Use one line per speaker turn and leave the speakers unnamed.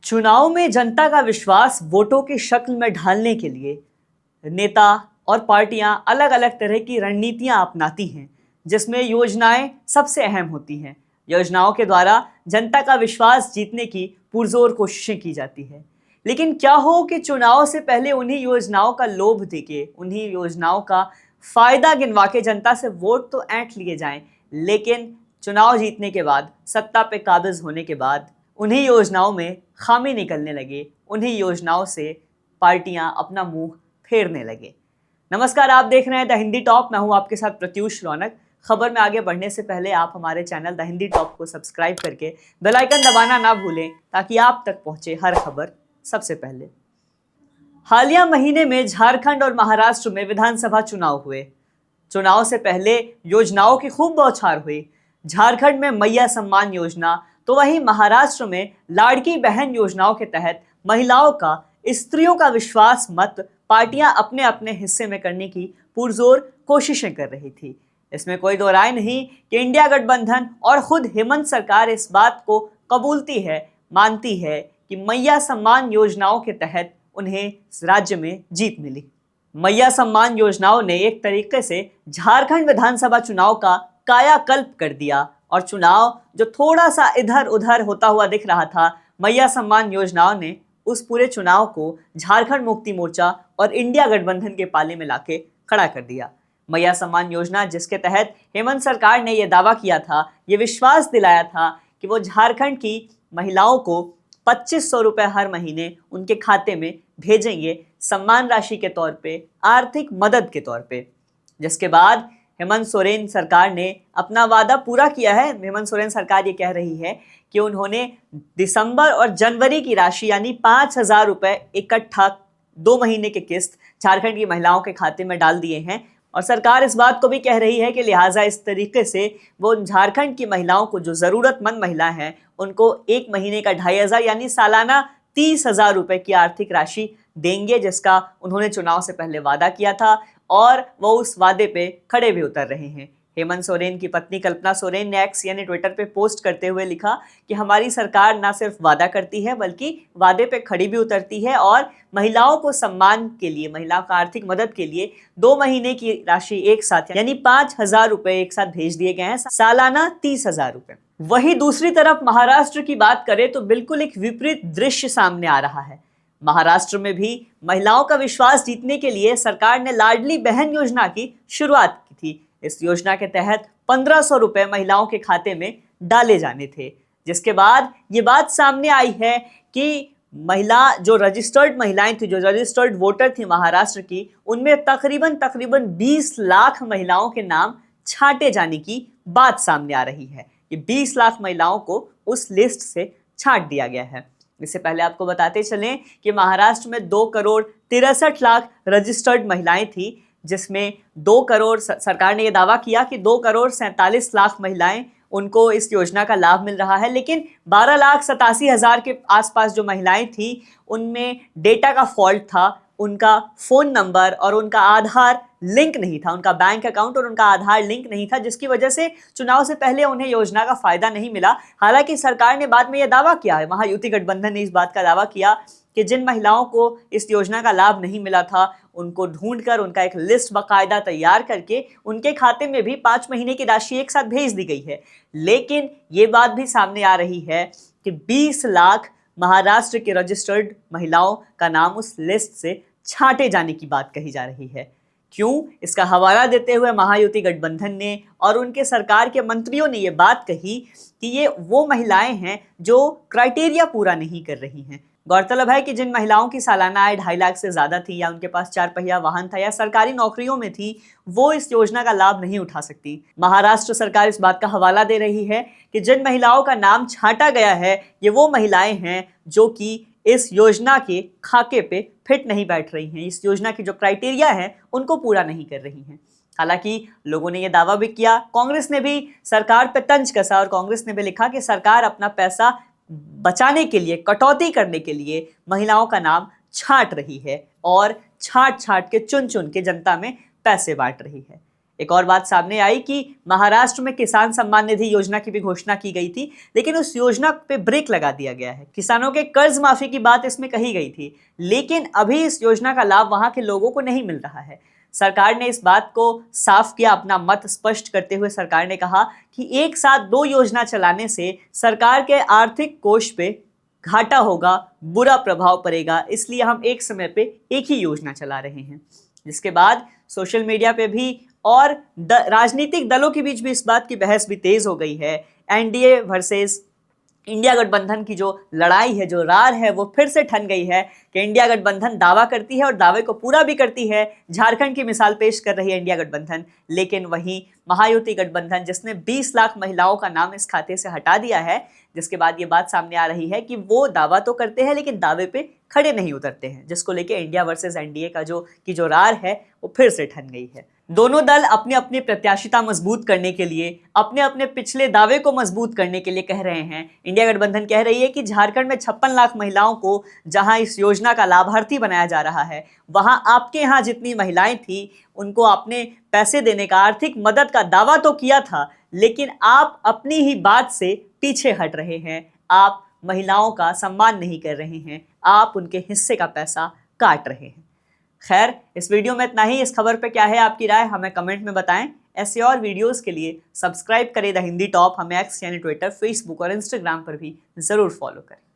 चुनाव में जनता का विश्वास वोटों की शक्ल में ढालने के लिए नेता और पार्टियां अलग अलग तरह की रणनीतियां अपनाती हैं, जिसमें योजनाएं सबसे अहम होती हैं। योजनाओं के द्वारा जनता का विश्वास जीतने की पुरजोर कोशिशें की जाती है। लेकिन क्या हो कि चुनाव से पहले उन्हीं योजनाओं का लोभ देके, उन्हीं योजनाओं का फायदा गिनवा के जनता से वोट तो ऐंठ लिए जाएं, लेकिन चुनाव जीतने के बाद, सत्ता पे काबिज होने के बाद उन्हीं योजनाओं में खामी निकलने लगे, उन्हीं योजनाओं से पार्टियां अपना मुंह फेरने लगे। नमस्कार, आप देख रहे हैं द हिंदी टॉप। मैं हूं आपके साथ प्रत्युष रौनक। खबर में आगे बढ़ने से पहले आप हमारे चैनल द हिंदी टॉप को सब्सक्राइब करके बेल आइकन दबाना ना भूलें, ताकि आप तक पहुंचे हर खबर सबसे पहले। हालिया महीने में झारखंड और महाराष्ट्र में विधानसभा चुनाव हुए। चुनाव से पहले योजनाओं की खूब बौछार हुई। झारखंड में मैया सम्मान योजना, तो वहीं महाराष्ट्र में लाड़की बहन योजनाओं के तहत महिलाओं का, स्त्रियों का विश्वास मत पार्टियां अपने अपने हिस्से में करने की पुरजोर कोशिशें कर रही थी। इसमें कोई दो राय नहीं कि इंडिया गठबंधन और खुद हेमंत सरकार इस बात को कबूलती है, मानती है कि मैया सम्मान योजनाओं के तहत उन्हें राज्य में जीत मिली। मैया सम्मान योजनाओं ने एक तरीके से झारखंड विधानसभा चुनाव का कायाकल्प कर दिया, और चुनाव जो थोड़ा सा इधर उधर होता हुआ दिख रहा था, मैया सम्मान योजनाओं ने उस पूरे चुनाव को झारखंड मुक्ति मोर्चा और इंडिया गठबंधन के पाले में लाके खड़ा कर दिया। मैया सम्मान योजना, जिसके तहत हेमंत सरकार ने यह दावा किया था, ये विश्वास दिलाया था कि वो झारखंड की महिलाओं को 2500 रुपए हर महीने उनके खाते में भेजेंगे, सम्मान राशि के तौर पे, आर्थिक मदद के तौर पे। जिसके बाद हेमंत सोरेन सरकार ने अपना वादा पूरा किया है। हेमंत सोरेन सरकार ये कह रही है कि उन्होंने दिसंबर और जनवरी की राशि यानी 5000 रुपए इकट्ठा 2 महीने के किस्त झारखंड की महिलाओं के खाते में डाल दिए हैं। और सरकार इस बात को भी कह रही है कि लिहाजा इस तरीके से वो झारखंड की महिलाओं को, जो जरूरतमंद महिला हैं, उनको 1 महीने का 2500 यानी सालाना 30,000 रुपए की आर्थिक राशि देंगे, जिसका उन्होंने चुनाव से पहले वादा किया था, और वो उस वादे पे खड़े भी उतर रहे हैं। हेमंत सोरेन की पत्नी कल्पना सोरेन ने एक्स यानी ट्विटर पे पोस्ट करते हुए लिखा कि हमारी सरकार ना सिर्फ वादा करती है, बल्कि वादे पे खड़ी भी उतरती है, और महिलाओं को सम्मान के लिए, महिलाओं का आर्थिक मदद के लिए 2 महीने की राशि एक साथ यानी 5000 रुपए एक साथ भेज दिए गए हैं, सालाना 30,000 रुपए। वही दूसरी तरफ महाराष्ट्र की बात करें तो बिल्कुल एक विपरीत दृश्य सामने आ रहा है। महाराष्ट्र में भी महिलाओं का विश्वास जीतने के लिए सरकार ने लाडली बहन योजना की शुरुआत की थी। इस योजना के तहत 1500 रुपए महिलाओं के खाते में डाले जाने थे, जिसके बाद ये बात सामने आई है कि जो रजिस्टर्ड महिलाएं थी, जो रजिस्टर्ड वोटर थी महाराष्ट्र की, उनमें तकरीबन 20 लाख महिलाओं के नाम छांटे जाने की बात सामने आ रही है। ये 20 लाख महिलाओं को उस लिस्ट से छांट दिया गया है। इससे पहले आपको बताते चलें कि महाराष्ट्र में 2 करोड़ 63 लाख रजिस्टर्ड महिलाएं थी, जिसमें 2 करोड़, सरकार ने यह दावा किया कि 2 करोड़ 47 लाख महिलाएं, उनको इस योजना का लाभ मिल रहा है। लेकिन 12,87,000 के आसपास जो महिलाएं थी, उनमें डेटा का फॉल्ट था, उनका फोन नंबर और उनका आधार लिंक नहीं था, उनका बैंक अकाउंट और उनका आधार लिंक नहीं था, जिसकी वजह से चुनाव से पहले उन्हें योजना का फायदा नहीं मिला। हालांकि सरकार ने बाद में यह दावा किया है, महायुति गठबंधन ने इस बात का दावा किया कि जिन महिलाओं को इस योजना का लाभ नहीं मिला था, उनको ढूंढकर, उनका एक लिस्ट बाकायदा तैयार करके उनके खाते में भी 5 महीने की राशि एक साथ भेज दी गई है। लेकिन ये बात भी सामने आ रही है कि 20 लाख महाराष्ट्र के रजिस्टर्ड महिलाओं का नाम उस लिस्ट से छांटे जाने की बात कही जा रही है। क्यों? इसका हवाला देते हुए महायुति गठबंधन ने और उनके सरकार के मंत्रियों ने यह बात कही कि ये वो महिलाएं हैं जो क्राइटेरिया पूरा नहीं कर रही हैं। गौरतलब है कि जिन महिलाओं की सालाना आय 2.5 लाख से ज्यादा थी, या उनके पास 4 पहिया वाहन था, या सरकारी नौकरियों में थी, वो इस योजना का लाभ नहीं उठा सकती। महाराष्ट्र सरकार इस बात का हवाला दे रही है कि जिन महिलाओं का नाम छांटा गया है, ये वो महिलाएं हैं जो कि इस योजना के खाके पे फिट नहीं बैठ रही हैं, इस योजना की जो क्राइटेरिया है उनको पूरा नहीं कर रही हैं। हालांकि लोगों ने यह दावा भी किया, कांग्रेस ने भी सरकार पे तंज कसा, और कांग्रेस ने भी लिखा कि सरकार अपना पैसा बचाने के लिए, कटौती करने के लिए महिलाओं का नाम छांट रही है, और छांट के चुन के जनता में पैसे बांट रही है। एक और बात सामने आई कि महाराष्ट्र में किसान सम्मान निधि योजना की भी घोषणा की गई थी, लेकिन उस योजना पे ब्रेक लगा दिया गया है। किसानों के कर्ज माफी की बात इसमें कही गई थी, लेकिन अभी इस योजना का लाभ वहां के लोगों को नहीं मिल रहा है। सरकार ने इस बात को साफ किया, अपना मत स्पष्ट करते हुए सरकार ने कहा कि एक साथ 2 योजना चलाने से सरकार के आर्थिक कोष पे घाटा होगा, बुरा प्रभाव पड़ेगा, इसलिए हम एक समय पे एक ही योजना चला रहे हैं। जिसके बाद सोशल मीडिया पे भी और राजनीतिक दलों के बीच भी इस बात की बहस भी तेज हो गई है। एनडीए वर्सेस इंडिया गठबंधन की जो लड़ाई है, जो रार है, वो फिर से ठन गई है कि इंडिया गठबंधन दावा करती है और दावे को पूरा भी करती है। झारखंड की मिसाल पेश कर रही है इंडिया गठबंधन, लेकिन वहीं महायुति गठबंधन जिसने 20 लाख महिलाओं का नाम इस खाते से हटा दिया है, जिसके बाद ये बात सामने आ रही है कि वो दावा तो करते हैं लेकिन दावे पे खड़े नहीं उतरते हैं, जिसको लेके इंडिया वर्सेस एनडीए का जो रार है वो फिर से ठन गई है। दोनों दल अपने अपनी प्रत्याशिता मजबूत करने के लिए, अपने अपने पिछले दावे को मजबूत करने के लिए कह रहे हैं। इंडिया गठबंधन कह रही है कि झारखंड में 56 लाख महिलाओं को जहां इस योजना का लाभार्थी बनाया जा रहा है, वहां आपके यहाँ जितनी महिलाएं थी उनको आपने पैसे देने का, आर्थिक मदद का दावा तो किया था, लेकिन आप अपनी ही बात से पीछे हट रहे हैं। आप महिलाओं का सम्मान नहीं कर रहे हैं, आप उनके हिस्से का पैसा काट रहे हैं। खैर, इस वीडियो में इतना ही। इस खबर पे क्या है आपकी राय, हमें कमेंट में बताएं। ऐसे और वीडियोस के लिए सब्सक्राइब करें द हिंदी टॉप। हमें एक्स यानी ट्विटर, फेसबुक और इंस्टाग्राम पर भी जरूर फॉलो करें।